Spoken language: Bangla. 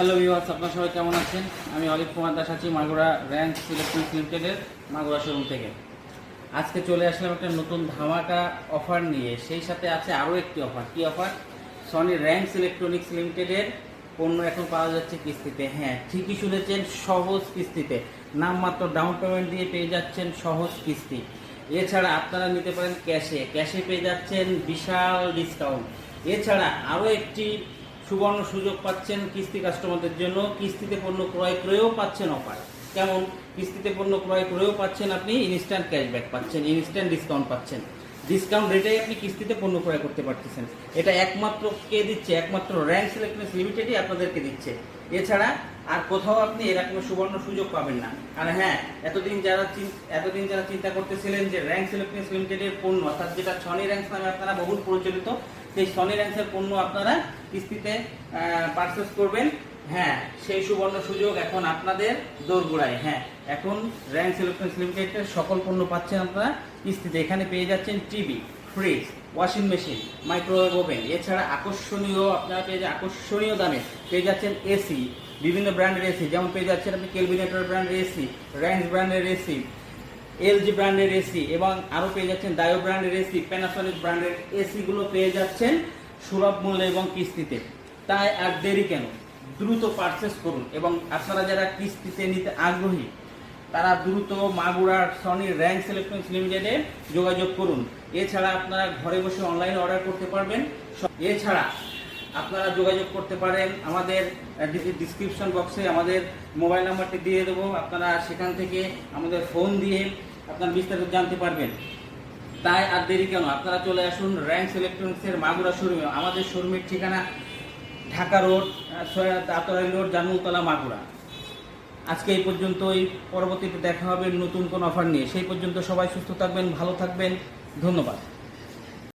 হ্যালো ভিউয়ার্স, আপনারা সবাই কেমন আছেন? আমি অলিভ কুমার দাস আছি মাগুরা র্যাঙ্ক ইলেকট্রনিক্স লিমিটেডের মাগুরা শোরুম থেকে। আজকে চলে আসলাম একটা নতুন ধামাকা অফার নিয়ে। সেই সাথে আছে আরও একটি অফার। কি অফার? সনি র্যাঙ্ক ইলেকট্রনিক্স লিমিটেডের পণ্য এখন পাওয়া যাচ্ছে কিস্তিতে। হ্যাঁ, ঠিকই শুনেছেন, সহজ কিস্তিতে। নামমাত্র ডাউন পেমেন্ট দিয়ে পেয়ে যাচ্ছেন সহজ কিস্তি। এছাড়া আপনারা নিতে পারেন ক্যাশে পেয়ে যাচ্ছেন বিশাল ডিসকাউন্ট। এছাড়া আরও একটি সুবর্ণ সুযোগ পাচ্ছেন কিস্তি কাস্টমারদের জন্য। কিস্তিতে পণ্য ক্রয় করেও পাচ্ছেন অফার। কেমন? কিস্তিতে পণ্য ক্রয় করেও পাচ্ছেন আপনি ইনস্ট্যান্ট ক্যাশব্যাক পাচ্ছেন, ইনস্ট্যান্ট ডিসকাউন্ট পাচ্ছেন। ডিসকাউন্ট রেটেই আপনি কিস্তিতে পণ্য ক্রয় করতে পারতেছেন। এটা একমাত্র কে দিচ্ছে? একমাত্র র্যাঙ্ক ইলেকট্রনিক্স লিমিটেডই আপনাদেরকে দিচ্ছে। এছাড়া আর কোথাও আপনি এরকম সুবর্ণ সুযোগ পাবেন না। আর হ্যাঁ, এতদিন যারা চিন্তা করতেছিলেন যে র্যাঙ্ক ইলেকট্রনিক্স লিমিটেডের পণ্য, অর্থাৎ যেটা সনি র্যাঙ্কস নামে আপনারা বহুল পরিচালিত, সেই সনি র্যাঙ্কসের পণ্য আপনারা কিস্তিতে পারচেস করবেন। হ্যাঁ, সেই সুবর্ণ সুযোগ এখন আপনাদের দোরগোড়ায়। হ্যাঁ, এখন র্যাঙ্ক ইলেকট্রনিক্স লিমিটেডের সকল পণ্য পাচ্ছেন আপনারা কিস্তিতে। এখানে পেয়ে যাচ্ছেন TV, fridge, washing machine, microwave oven. এছাড়া আপনারা পেয়ে আকর্ষণীয় দামে পেয়ে যাচ্ছেন এসি, বিভিন্ন ব্র্যান্ডের এসি, যেমন পেয়ে যাচ্ছেন আপনি কেলভিনেটর ব্র্যান্ডের এসি, র্যাঙ্কস ব্র্যান্ডের এসি, এলজি ব্র্যান্ডের এসি, এবং আরও পেয়ে যাচ্ছেন ডায়ো ব্র্যান্ডের এসি, প্যানাসনিক ব্র্যান্ডের এসিগুলো পেয়ে যাচ্ছেন সুলভ মূল্যে এবং কিস্তিতে। তাই আর দেরি কেন? দ্রুত পারচেস করুন। এবং আপনারা যারা কিস্তিতে নিতে আগ্রহী তারা দ্রুত মাগুরার সনি র্যাঙ্ক ইলেকট্রনিক্স লিমিটেডে যোগাযোগ করুন। এছাড়া আপনারা ঘরে বসে অনলাইনে অর্ডার করতে পারবেন। এছাড়া আপনারা যোগাযোগ করতে পারেন, আমাদের ডিসক্রিপশন বক্সে আমাদের মোবাইল নাম্বারটি দিয়ে দেবো। আপনারা সেখান থেকে আমাদের ফোন দিয়ে আপনারা বিস্তারিত জানতে পারবেন। তাই আর দেরি কেন? আপনারা চলে আসুন র্যাঙ্ক ইলেকট্রনিক্সের মাগুরা শোরুমে। আমাদের শোরুমের ঠিকানা ঢাকা রোড, দাতরাই রোড, জানুতলা, মাগুরা। আজকে এই পর্যন্তই। পরবর্তীতে দেখা হবে নতুন কোন অফার নিয়ে। সেই পর্যন্ত সবাই সুস্থ থাকবেন, ভালো থাকবেন। ধন্যবাদ।